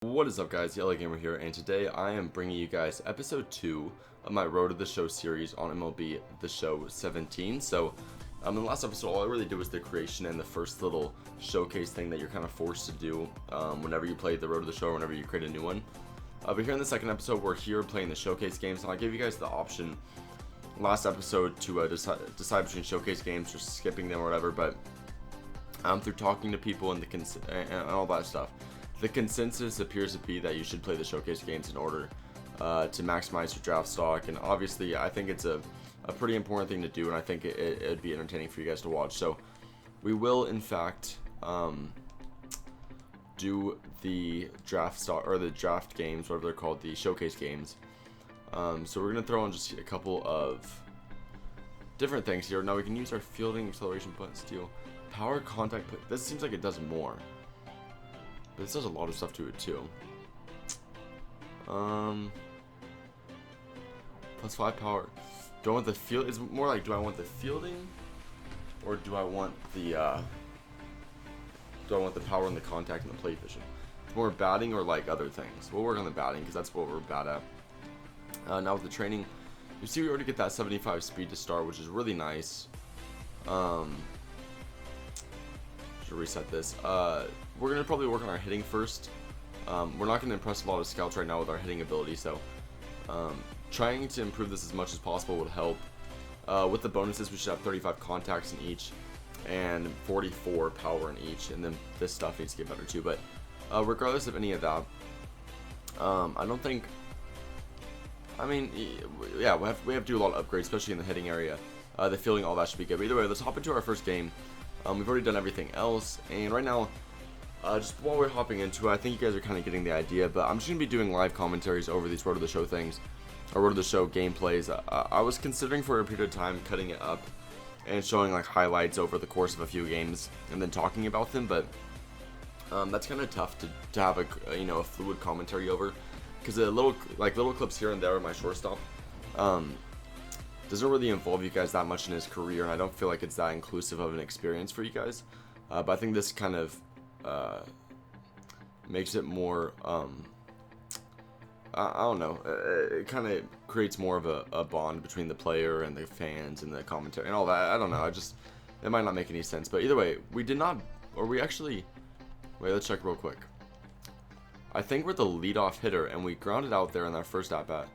What is up, guys? Yellow Gamer here, and today I am bringing you guys episode 2 of my Road to the Show series on MLB The Show 17. So, in the last episode, all I really did was the creation and the first little showcase thing that you're kind of forced to do whenever you play the Road to the Show or whenever you create a new one. But here in the second episode, we're here playing the showcase games, and I gave you guys the option last episode to decide between showcase games or skipping them or whatever, but through talking to people and all that stuff, the consensus appears to be that you should play the showcase games in order to maximize your draft stock, and obviously I think it's a pretty important thing to do, and I think it'd be entertaining for you guys to watch. So we will in fact do the draft stock, or the draft games, whatever they're called, the showcase games. So we're gonna throw in just a couple of different things here. Now we can use our fielding, acceleration, button, steal, power, contact. This seems like it does more. But this does a lot of stuff to it too. Plus 5 power. Do I want the field? It's more like, do I want the fielding, or do I want the power and the contact and the plate vision? It's more batting or like other things. We'll work on the batting because that's what we're bad at. Now with the training, you see we already get that 75 speed to start, which is really nice. Should reset this. We're going to probably work on our hitting first. We're not going to impress a lot of scouts right now with our hitting ability, so trying to improve this as much as possible would help. With the bonuses, we should have 35 contacts in each and 44 power in each, and then this stuff needs to get better too. But regardless of any of that, I don't think... I mean, yeah, we have to do a lot of upgrades, especially in the hitting area. The fielding, all that should be good. But either way, let's hop into our first game. We've already done everything else, and right now, just while we're hopping into it, I think you guys are kind of getting the idea, but I'm just going to be doing live commentaries over these Road to the Show things, or Road to the Show gameplays. I was considering for a period of time cutting it up and showing like highlights over the course of a few games and then talking about them, but that's kind of tough to have a fluid commentary over, because the little clips here and there of my shortstop doesn't really involve you guys that much in his career, and I don't feel like it's that inclusive of an experience for you guys. But I think this kind of makes it more, I don't know, it kind of creates more of a bond between the player and the fans and the commentary and all that. I don't know, it might not make any sense. But either way, wait, let's check real quick. I think we're the leadoff hitter, and we grounded out there in our first at-bat.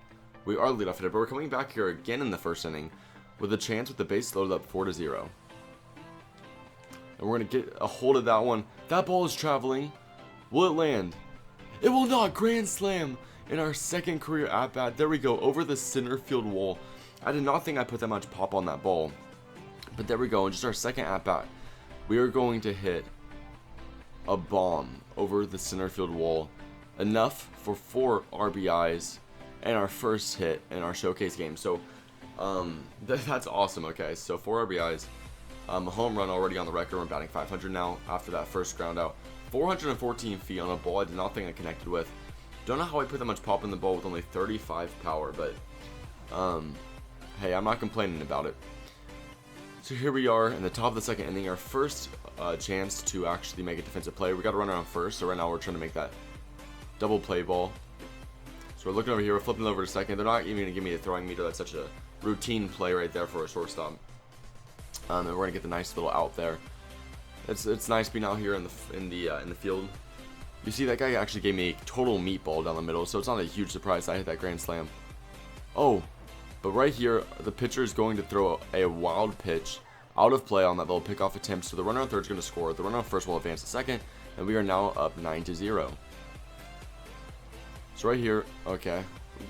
We are the leadoff hitter, but we're coming back here again in the first inning with a chance with the base loaded up 4-0. And we're going to get a hold of that one. That ball is traveling. Will it land? It will not. Grand slam in our second career at-bat. There we go, over the center field wall. I did not think I put that much pop on that ball. But there we go, in just our second at-bat, we are going to hit a bomb over the center field wall. Enough for 4 RBIs and our first hit in our showcase game. So that's awesome. Okay, so 4 RBIs, a home run already on the record. We're batting 500 now after that first ground out. 414 feet on a ball I did not think I connected with. Don't know how I put that much pop in the ball with only 35 power, but hey, I'm not complaining about it. So here we are in the top of the second inning, our first chance to actually make a defensive play. We got to run around first, so right now we're trying to make that double play ball. So we're looking over here, we're flipping over to second. They're not even going to give me a throwing meter. That's such a routine play right there for a shortstop. And we're going to get the nice little out there. It's nice being out here in the field. You see, that guy actually gave me a total meatball down the middle, so it's not a huge surprise I hit that grand slam. Oh, but right here, the pitcher is going to throw a wild pitch out of play on that little pickoff attempt. So the runner on third is going to score. The runner on first will advance to second, and we are now up 9-0. So right here, okay,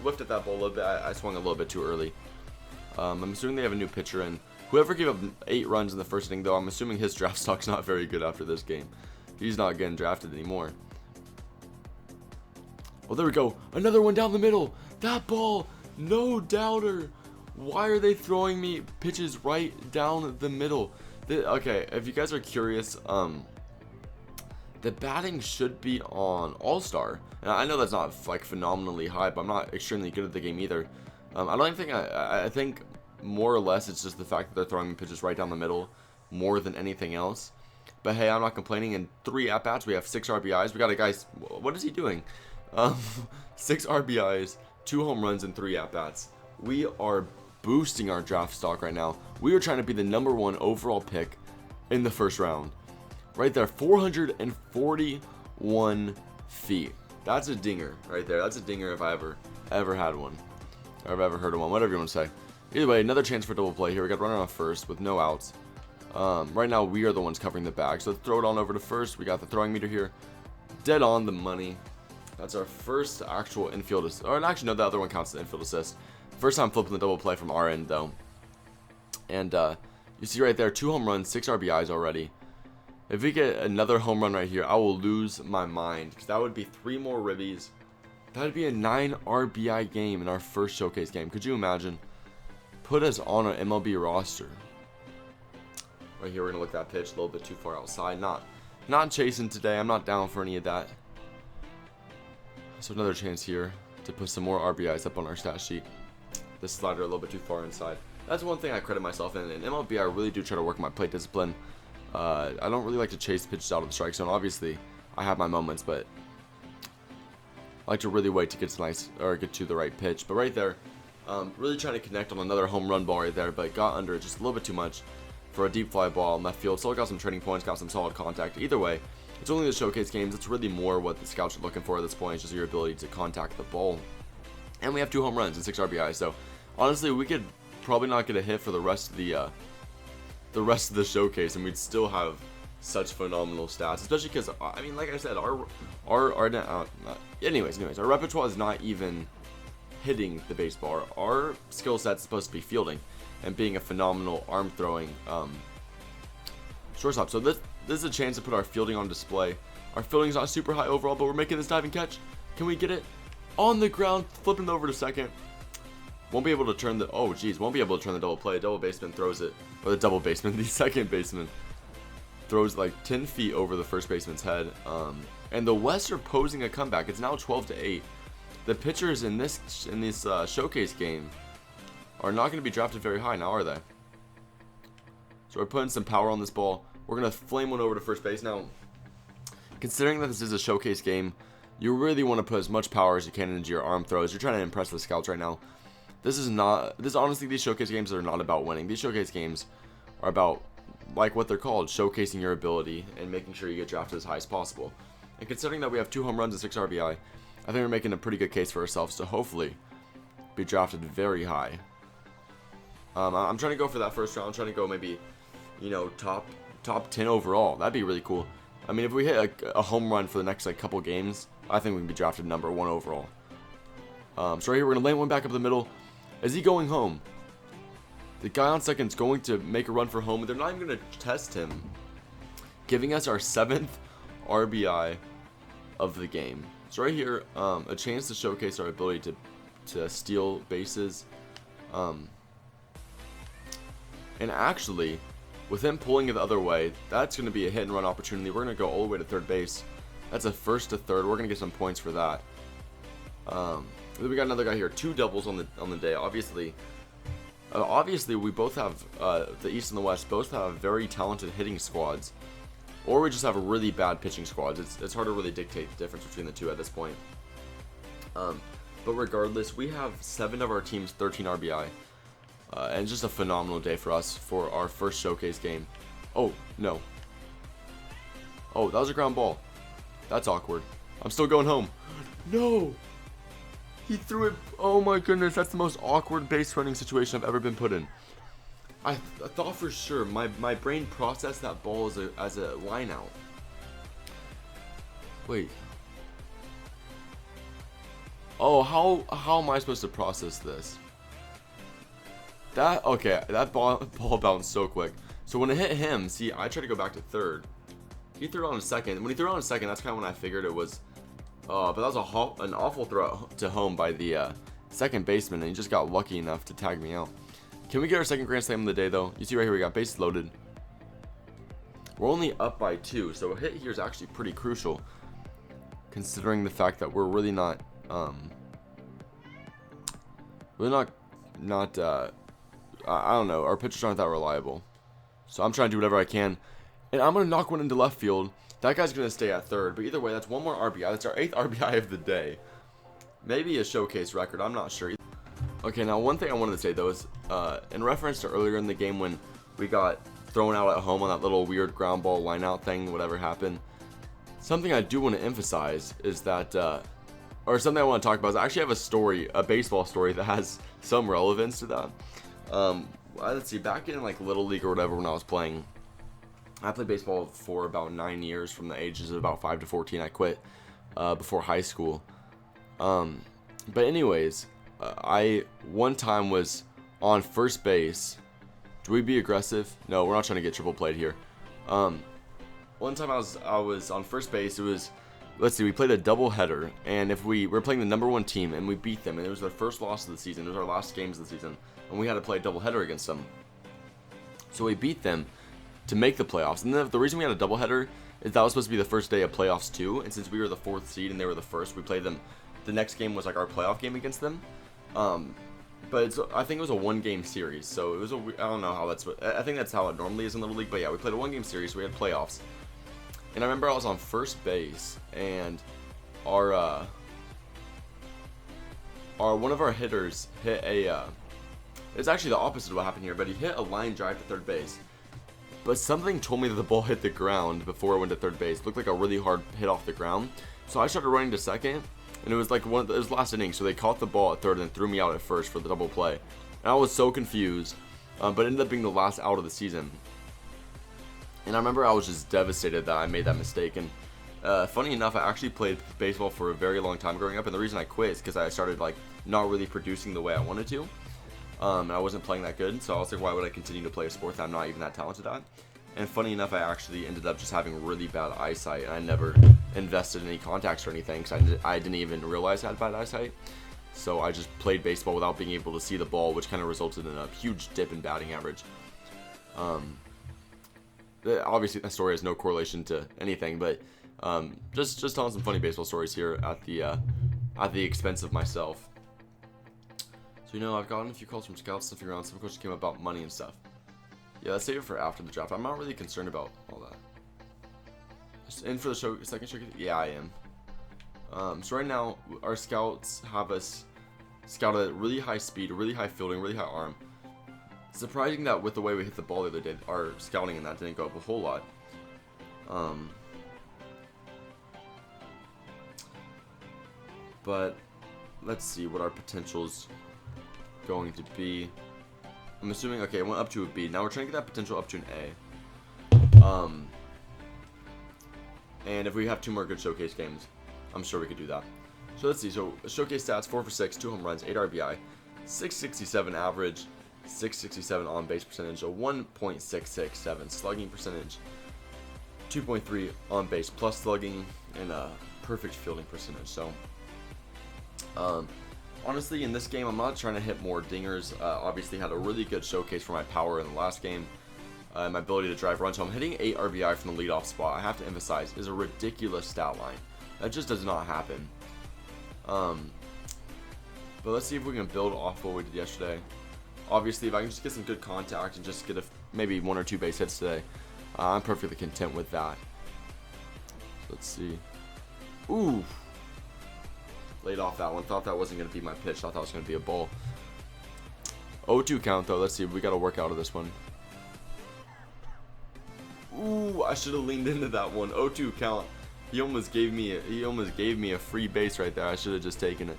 lifted that ball a little bit. I swung a little bit too early. I'm assuming they have a new pitcher, and whoever gave up 8 runs in the first inning, though, I'm assuming his draft stock's not very good after this game. He's not getting drafted anymore. Oh, there we go. Another one down the middle. That ball, no doubter. Why are they throwing me pitches right down the middle? Okay, if you guys are curious, the batting should be on All-Star. And I know that's not like phenomenally high, but I'm not extremely good at the game either. I don't even think I think more or less it's just the fact that they're throwing pitches right down the middle more than anything else. But hey, I'm not complaining. In 3 at-bats, we have 6 RBIs. We got a guy. What is he doing? 6 RBIs, 2 home runs, and 3 at-bats. We are boosting our draft stock right now. We are trying to be the #1 overall pick in the first round. Right there, 441 feet. That's a dinger right there. That's a dinger if I ever had one. Or I've ever heard of one. Whatever you want to say. Either way, another chance for double play here. We got runner on first with no outs. Right now, we are the ones covering the bag. So let's throw it on over to first. We got the throwing meter here. Dead on the money. That's our first actual infield assist. Or actually, no, the other one counts as infield assist. First time flipping the double play from our end, though. And you see right there, 2 home runs, 6 RBIs already. If we get another home run right here, I will lose my mind. Because that would be 3 more ribbies. That would be a 9 RBI game in our first showcase game. Could you imagine? Put us on an MLB roster. Right here, we're going to look that pitch a little bit too far outside. Not chasing today. I'm not down for any of that. So another chance here to put some more RBIs up on our stat sheet. This slider a little bit too far inside. That's one thing I credit myself in. In MLB, I really do try to work my plate discipline. I don't really like to chase pitches out of the strike zone. Obviously, I have my moments, but I like to really wait to get to the right pitch. But right there, really trying to connect on another home run ball right there, but got under it just a little bit too much for a deep fly ball in left field. Still got some trading points, got some solid contact. Either way, it's only the showcase games. It's really more what the scouts are looking for at this point. It's just your ability to contact the ball. And we have 2 home runs and 6 RBIs. So honestly, we could probably not get a hit for the rest of the showcase, and we'd still have such phenomenal stats. Especially because, I mean, like I said, anyways, our repertoire is not even hitting the baseball. Our skill set's supposed to be fielding and being a phenomenal arm throwing shortstop. So this is a chance to put our fielding on display. Our fielding's not super high overall, but we're making this diving catch. Can we get it on the ground, flipping it over to second? Won't be able to turn the won't be able to turn the double play. Double baseman throws it, or the double baseman, the second baseman throws like 10 feet over the first baseman's head. And the West are posing a comeback. It's now 12-8. The pitchers in this showcase game are not going to be drafted very high now, are they? So we're putting some power on this ball. We're going to flame one over to first base. Now, considering that this is a showcase game, you really want to put as much power as you can into your arm throws. You're trying to impress the scouts right now. Honestly, these showcase games are not about winning. These showcase games are about, like what they're called, showcasing your ability and making sure you get drafted as high as possible. And considering that we have 2 home runs and 6 RBI, I think we're making a pretty good case for ourselves to hopefully be drafted very high. I'm trying to go for that first round. I'm trying to go maybe, top 10 overall. That'd be really cool. I mean, if we hit a home run for the next couple games, I think we can be drafted #1 overall. So right here, we're gonna lay one back up the middle. Is he going home? The guy on second is going to make a run for home, and they're not even gonna test him, giving us our 7th RBI of the game. So right here, a chance to showcase our ability to steal bases. And actually, with him pulling it the other way, that's going to be a hit and run opportunity. We're going to go all the way to third base. That's a first to third. We're going to get some points for that. Then we got another guy here. 2 doubles on the day. Obviously, we both have the East and the West both have very talented hitting squads, or we just have really bad pitching squads. It's hard to really dictate the difference between the two at this point. But regardless, we have 7 of our team's 13 RBI. And just a phenomenal day for us for our first showcase game. Oh, no. Oh, that was a ground ball. That's awkward. I'm still going home. No! He threw it. Oh my goodness, that's the most awkward base running situation I've ever been put in. I thought for sure my brain processed that ball as a line out. Wait. Oh, how am I supposed to process this? That ball bounced so quick. So when it hit him, see, I tried to go back to third. He threw it on a second. When he threw it on a second, that's kind of when I figured it was. But that was an awful throw to home by the second baseman, and he just got lucky enough to tag me out. Can we get our second grand slam of the day, though? You see right here, we got bases loaded. We're only up by 2, so a hit here is actually pretty crucial, considering the fact that we're really not, I don't know, our pitchers aren't that reliable. So I'm trying to do whatever I can. And I'm going to knock one into left field. That guy's going to stay at third. But either way, that's one more RBI. That's our 8th RBI of the day. Maybe a showcase record. I'm not sure. Okay, now one thing I wanted to say, though, is in reference to earlier in the game when we got thrown out at home on that little weird ground ball line-out thing, whatever happened, something I do want to emphasize is that, or something I want to talk about is I actually have a story, a baseball story that has some relevance to that. Let's see, back in like Little League or whatever when I was playing, I played baseball for about 9 years from the ages of about 5 to 14. I quit before high school. But anyways, I one time was on first base. Do we be aggressive? No, we're not trying to get triple played here. One time I was on first base. It was, let's see, we played a double header, and if we're playing the number 1 team and we beat them, and it was their first loss of the season. It was our last games of the season, and we had to play a double header against them. So we beat them to make the playoffs. And the reason we had a double header is that was supposed to be the first day of playoffs too. And since we were the 4th seed and they were the first, we played them. The next game was like our playoff game against them. But I think it was a 1-game series. So it was I don't know how I think that's how it normally is in Little League. But yeah, we played a 1-game series. So we had playoffs. And I remember I was on first base, and our one of our hitters hit it's actually the opposite of what happened here, but he hit a line drive to third base. But something told me that the ball hit the ground before it went to third base. It looked like a really hard hit off the ground. So I started running to second, and it was like it was last inning. So they caught the ball at third and threw me out at first for the double play. And I was so confused, but it ended up being the last out of the season. And I remember I was just devastated that I made that mistake. And funny enough, I actually played baseball for a very long time growing up. And the reason I quit is because I started like not really producing the way I wanted to. And I wasn't playing that good, so I was like, why would I continue to play a sport that I'm not even that talented at? And funny enough, I actually ended up just having really bad eyesight, and I never invested in any contacts or anything, because I didn't even realize I had bad eyesight. So I just played baseball without being able to see the ball, which kind of resulted in a huge dip in batting average. Obviously, that story has no correlation to anything, but just telling some funny baseball stories here at the expense of myself. So, I've gotten a few calls from scouts stuff around. Some questions came about money and stuff. Yeah, let's save it for after the draft. I'm not really concerned about all that. Just in for the second showcase? Yeah, I am. So right now, our scouts have us scouted at really high speed, really high fielding, really high arm. Surprising that with the way we hit the ball the other day, our scouting in that didn't go up a whole lot. But let's see what our potential's going to be. I'm assuming, okay, it went up to a B. Now we're trying to get that potential up to an A. And if we have 2 more good showcase games, I'm sure we could do that. So let's see. So showcase stats: 4 for 6, 2 home runs, 8 RBI, 667 average, 667 on base percentage, a 1.667 slugging percentage, 2.3 on base plus slugging, and a perfect fielding percentage. So honestly, in this game, I'm not trying to hit more dingers. Obviously, had a really good showcase for my power in the last game. My ability to drive runs home. Hitting 8 RBI from the leadoff spot, I have to emphasize, is a ridiculous stat line. That just does not happen. But let's see if we can build off what we did yesterday. Obviously, if I can just get some good contact and just get maybe 1 or 2 base hits today, I'm perfectly content with that. Let's see. Ooh. Laid off that one. Thought that wasn't going to be my pitch. Thought that was going to be a ball. 0-2 count, though. Let's see. We got to work out of this one. Ooh, I should have leaned into that one. 0-2 count. He almost gave me a free base right there. I should have just taken it.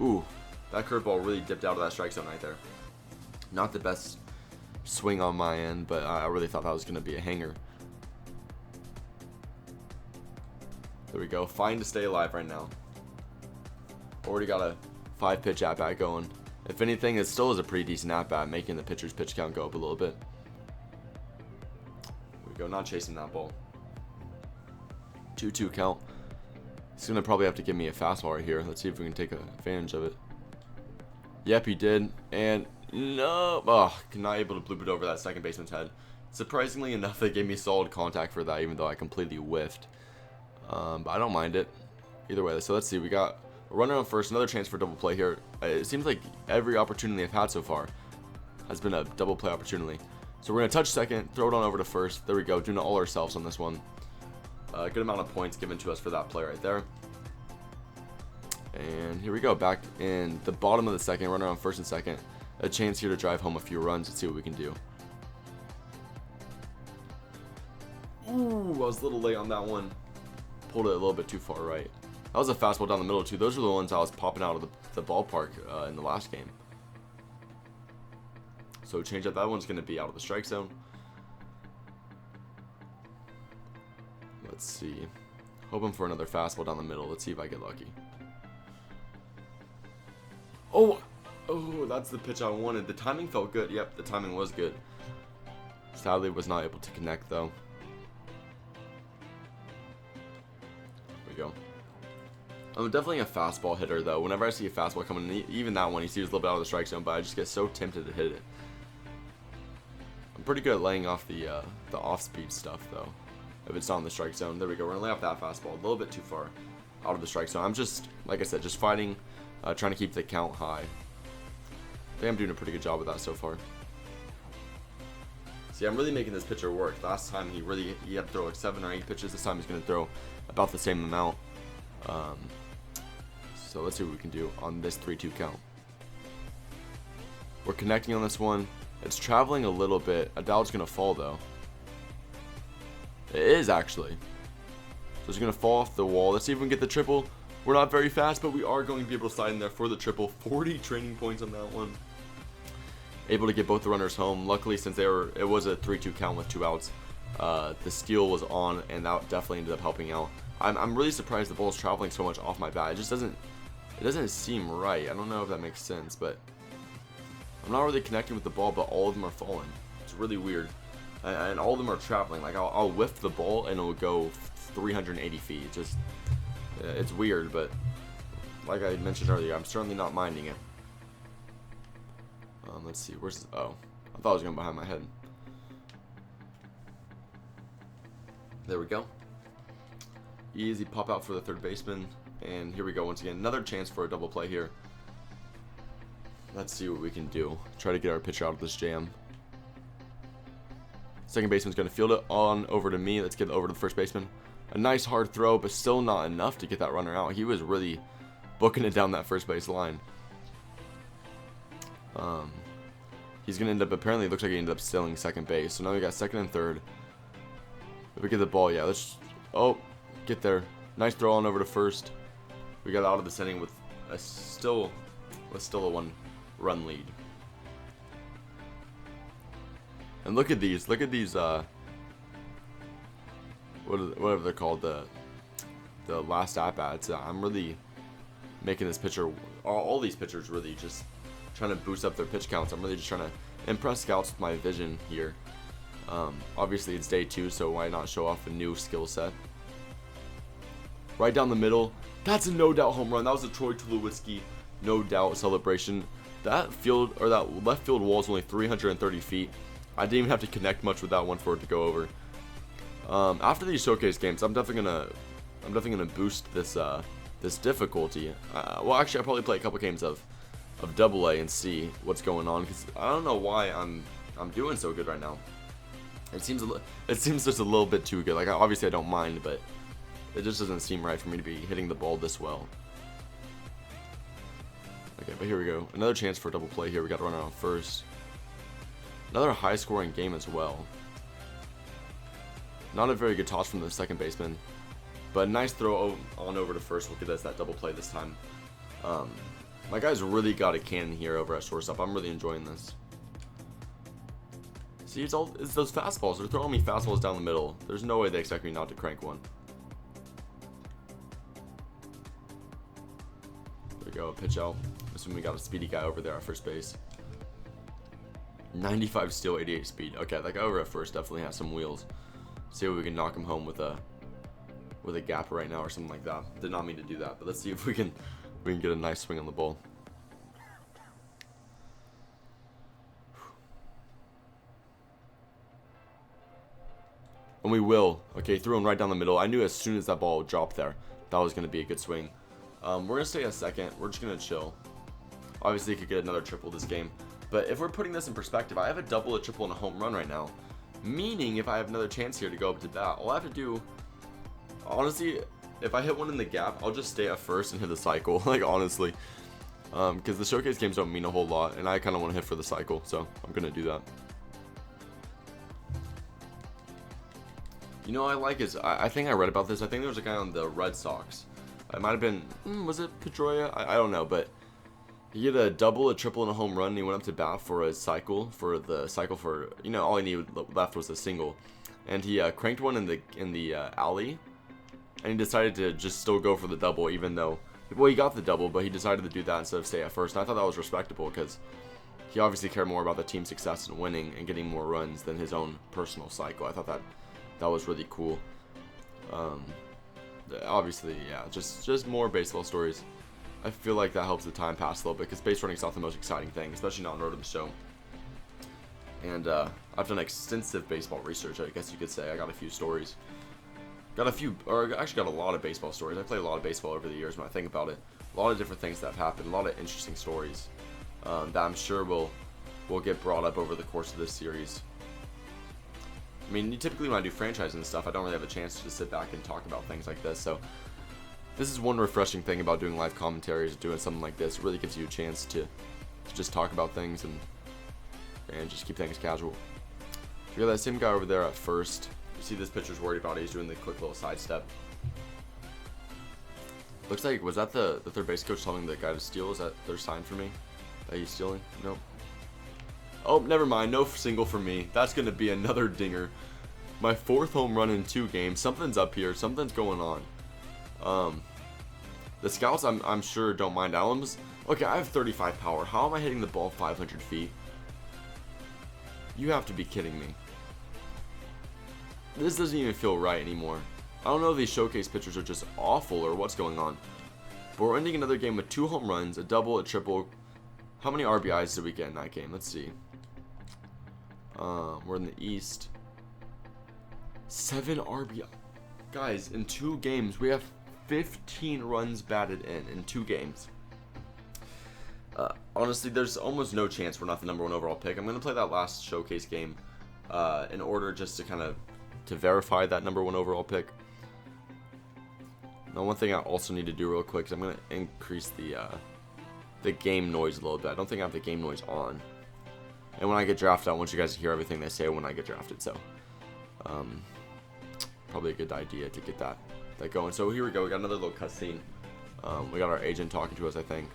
Ooh, that curveball really dipped out of that strike zone right there. Not the best swing on my end, but I really thought that was going to be a hanger. There we go. Fine to stay alive right now. Already got a 5-pitch at-bat going. If anything, it still is a pretty decent at-bat, making the pitcher's pitch count go up a little bit. There we go. Not chasing that ball. 2-2 count. He's going to probably have to give me a fastball right here. Let's see if we can take advantage of it. Yep, he did. And no. Oh, not able to bloop it over that second baseman's head. Surprisingly enough, they gave me solid contact for that, even though I completely whiffed. But I don't mind it. Either way, so let's see. We got a runner on first, another chance for double play here. It seems like every opportunity I've had so far, has been a double play opportunity. So we're going to touch second, throw it on over to first. There we go, doing it all ourselves on this one. Good amount of points given to us for that play right there. And here we go, back in the bottom of the second, runner on first and second. A chance here to drive home a few runs. Let's see what we can do. Ooh, I was a little late on that one. Pulled it a little bit too far right. That was a fastball down the middle too. Those are the ones I was popping out of the ballpark in the last game. So change up. That one's going to be out of the strike zone. Let's see. Hoping for another fastball down the middle. Let's see if I get lucky. Oh, that's the pitch I wanted. The timing felt good. Yep, the timing was good. Sadly, was not able to connect though. There we go. I'm definitely a fastball hitter though. Whenever I see a fastball coming in, even that one, he seems a little bit out of the strike zone, but I just get so tempted to hit it. I'm pretty good at laying off the off-speed stuff though. If it's not in the strike zone, there we go. We're gonna lay off that fastball a little bit too far out of the strike zone. I'm just, like I said, just fighting, trying to keep the count high. I think I'm doing a pretty good job with that so far. See, I'm really making this pitcher work. Last time he had to throw like 7 or 8 pitches. This time he's gonna throw about the same amount. So let's see what we can do on this 3-2 count. We're connecting on this one. It's traveling a little bit. I doubt it's gonna fall though. It is actually. So it's gonna fall off the wall. Let's see if we can get the triple. We're not very fast, but we are going to be able to slide in there for the triple. 40 training points on that one. Able to get both the runners home. Luckily, since it was a 3-2 count with 2 outs, the steal was on, and that definitely ended up helping out. I'm really surprised the ball's traveling so much off my bat. It just doesn't seem right. I don't know if that makes sense, but I'm not really connecting with the ball, but all of them are falling. It's really weird. And all of them are traveling. Like I'll whiff the ball and it'll go 380 feet. It's weird, but like I mentioned earlier, I'm certainly not minding it. Let's see, oh, I thought I was going behind my head. There we go. Easy pop out for the third baseman, and here we go once again. Another chance for a double play here. Let's see what we can do. Try to get our pitcher out of this jam. Second baseman's going to field it on over to me. Let's get it over to the first baseman. A nice hard throw, but still not enough to get that runner out. He was really booking it down that first base line. He's going to end up, apparently it looks like he ended up stealing second base. So now we got second and third. If we get the ball, yeah, get there. Nice throw on over to first. We got out of this inning with still a 1-run lead. And look at these, whatever they're called, the last at-bats. I'm really making this pitcher, all these pitchers really just trying to boost up their pitch counts. I'm really just trying to impress scouts with my vision here. Obviously it's day 2, so why not show off a new skill set? Right down the middle. That's a no doubt home run. That was a Troy Tulowitzki no doubt celebration. That left field wall is only 330 feet. I didn't even have to connect much with that one for it to go over. After these showcase games, I'm definitely gonna boost this difficulty. Well, actually, I'll probably play a couple games of AA and see what's going on, because I don't know why I'm doing so good right now. It seems just a little bit too good. Like obviously I don't mind, but it just doesn't seem right for me to be hitting the ball this well. Okay, but here we go. Another chance for a double play here. We got to run out on first. Another high-scoring game as well. Not a very good toss from the second baseman, but a nice throw on over to first will get us that double play this time. My guys really got a cannon here over at shortstop. I'm really enjoying this. See, it's those fastballs. They're throwing me fastballs down the middle. There's no way they expect me not to crank one. There we go, pitch out. Assuming we got a speedy guy over there at first base. 95 steal, 88 speed. Okay, that guy over at first definitely has some wheels. See if we can knock him home with a gap right now or something like that. Did not mean to do that, but let's see if we can get a nice swing on the ball. And we will. Okay, threw him right down the middle. I knew as soon as that ball dropped there, that was going to be a good swing. We're going to stay at second. We're just going to chill. Obviously, could get another triple this game. But if we're putting this in perspective, I have a double, a triple, and a home run right now. Meaning, if I have another chance here to go up to bat, all I have to do, honestly, if I hit one in the gap, I'll just stay at first and hit the cycle. Like, honestly. Because the showcase games don't mean a whole lot, and I kind of want to hit for the cycle, so I'm going to do that. You know what I like is, I think I read about this. I think there was a guy on the Red Sox. It might have been, was it Pedroia? I don't know, but he had a double, a triple, and a home run, and he went up to bat for a cycle, for, you know, all he needed left was a single. And he cranked one in the alley, and he decided to just still go for the double, even though, well, he got the double, but he decided to do that instead of stay at first. And I thought that was respectable, because he obviously cared more about the team's success and winning and getting more runs than his own personal cycle. I thought that was really cool. Obviously, yeah, just more baseball stories. I feel like that helps the time pass a little bit, because base running is not the most exciting thing, especially not on Road to the Show. And I've done extensive baseball research, I guess you could say. I got a few stories. Actually got a lot of baseball stories. I played a lot of baseball over the years when I think about it. A lot of different things that have happened, a lot of interesting stories that I'm sure will get brought up over the course of this series. I mean, typically when I do franchising and stuff, I don't really have a chance to just sit back and talk about things like this. So this is one refreshing thing about doing live commentaries, doing something like this. It really gives you a chance to just talk about things and just keep things casual. So you got that same guy over there at first. You see this pitcher's worried about it. He's doing the quick little sidestep. Looks like, was that the third base coach telling the guy to steal? Is that their sign for me? That he's stealing? Nope. Oh, never mind. No single for me. That's going to be another dinger. My 4th home run in 2 games. Something's up here. Something's going on. The scouts, I'm sure, don't mind Allums. Okay, I have 35 power. How am I hitting the ball 500 feet? You have to be kidding me. This doesn't even feel right anymore. I don't know if these showcase pitchers are just awful or what's going on. But we're ending another game with 2 home runs, a double, a triple. How many RBIs did we get in that game? Let's see. We're in the East. 7 RBI. Guys, in 2 games, we have 15 runs batted in 2 games. Honestly, there's almost no chance we're not the number 1 overall pick. I'm going to play that last showcase game in order just to kind of verify that number 1 overall pick. Now, one thing I also need to do real quick is I'm going to increase the game noise a little bit. I don't think I have the game noise on. And when I get drafted, I want you guys to hear everything they say when I get drafted. So, probably a good idea to get that going. So here we go. We got another little cutscene. We got our agent talking to us, I think.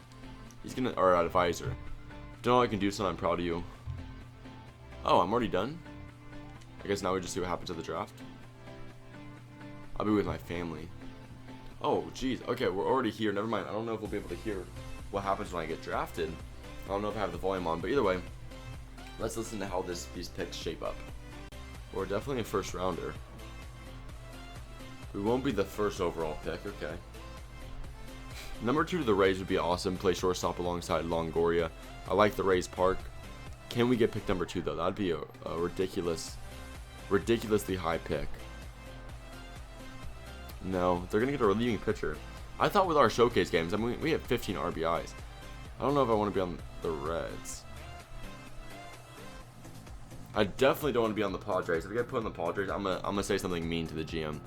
He's gonna, or our advisor. Don't know what I can do, son. I'm proud of you. Oh, I'm already done? I guess now we just see what happens at the draft. I'll be with my family. Oh, geez. Okay, we're already here. Never mind. I don't know if we'll be able to hear what happens when I get drafted. I don't know if I have the volume on, but either way, let's listen to how these picks shape up. We're definitely a first rounder. We won't be the first overall pick. Okay. Number 2 to the Rays would be awesome. Play shortstop alongside Longoria. I like the Rays park. Can we get pick number 2 though? That'd be a ridiculously high pick. No, they're gonna get a relieving pitcher. I thought with our showcase games, I mean, we have 15 RBIs. I don't know if I want to be on the Reds. I definitely don't want to be on the Padres. If we get put on the Padres, I'm gonna say something mean to the GM.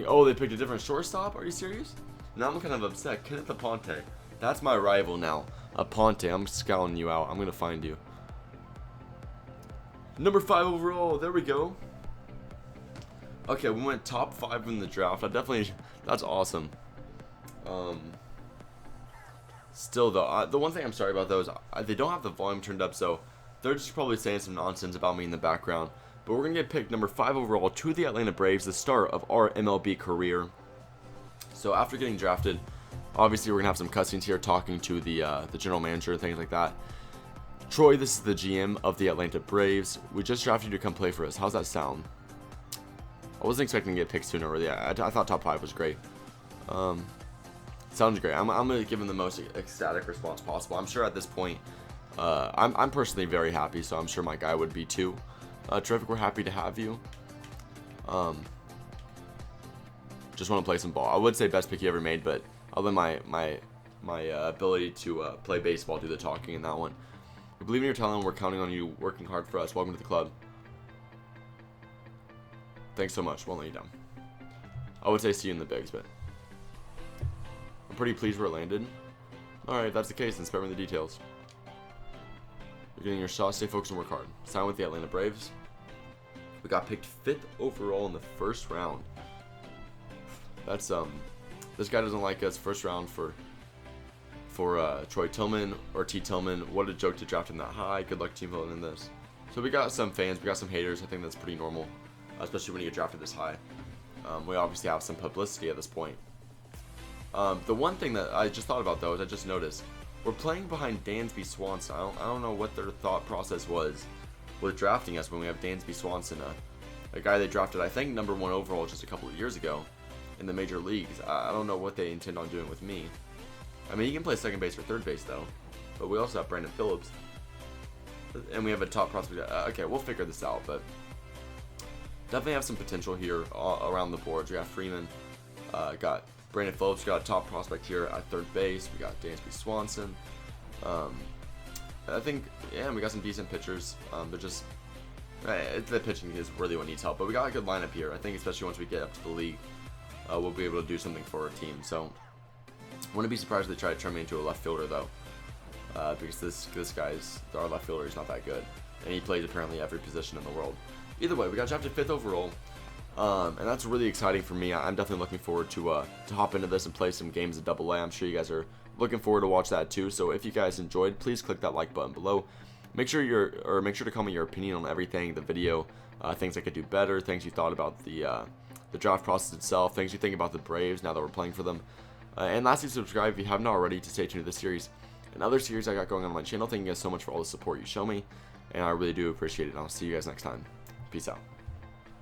Oh, they picked a different shortstop? Are you serious? Now I'm kind of upset. Kenneth Aponte. That's my rival now. Aponte, I'm scouting you out. I'm going to find you. Number 5 overall. There we go. Okay, we went top 5 in the draft. That's awesome. Still, though, the one thing I'm sorry about, though, is they don't have the volume turned up, so they're just probably saying some nonsense about me in the background. But we're going to get picked number 5 overall to the Atlanta Braves, the start of our MLB career. So after getting drafted, obviously we're going to have some cutscenes here talking to the general manager and things like that. Troy, this is the GM of the Atlanta Braves. We just drafted you to come play for us. How's that sound? I wasn't expecting to get picked sooner. Yeah, I thought top 5 was great. Sounds great. I'm going to give him the most ecstatic response possible. I'm sure at this point, I'm personally very happy, so I'm sure my guy would be too. Terrific, we're happy to have you. Just want to play some ball. I would say best pick you ever made, but I'll let my ability to play baseball do the talking in that one. We believe in your talent. We're counting on you working hard for us. Welcome to the club. Thanks so much. Won't let you down. I would say see you in the bigs, but I'm pretty pleased where it landed. Alright, if that's the case, then spare me the details. You're getting your shot. Stay focused and work hard. Sign with the Atlanta Braves. We got picked 5th overall in the first round. That's this guy doesn't like us. First round for Troy Tillman or T. Tillman. What a joke to draft him that high. Good luck team building in this. So we got some fans, we got some haters. I think that's pretty normal, especially when you get drafted this high. We obviously have some publicity at this point. The one thing that I just thought about though is I just noticed we're playing behind Dansby Swanson. I don't know what their thought process was with drafting us when we have Dansby Swanson, a guy they drafted I think #1 overall just a couple of years ago in the major leagues. I don't know what they intend on doing with me. I mean, he can play second base or third base though, but we also have Brandon Phillips, and we have a top prospect. Okay, we'll figure this out, but definitely have some potential here around the boards. We got Freeman, got Brandon Phillips, got a top prospect here at third base. We got Dansby Swanson. I think, yeah, we got some decent pitchers. But just the pitching is really what needs help. But we got a good lineup here. I think especially once we get up to the league, we'll be able to do something for our team. So wouldn't be surprised if they try to turn me into a left fielder though, because this guy's our left fielder is not that good, and he plays apparently every position in the world. Either way, we got drafted 5th overall, and that's really exciting for me. I'm definitely looking forward to hop into this and play some games of AA. I'm sure you guys are looking forward to watch that too. So if you guys enjoyed, please click that like button below. Make sure to comment your opinion on everything, the video, things I could do better, things you thought about the draft process itself, things you think about the Braves now that we're playing for them. And lastly, subscribe if you haven't already to stay tuned to this series and other series I got going on my channel. Thank you guys so much for all the support you show me, and I really do appreciate it. And I'll see you guys next time. Peace out.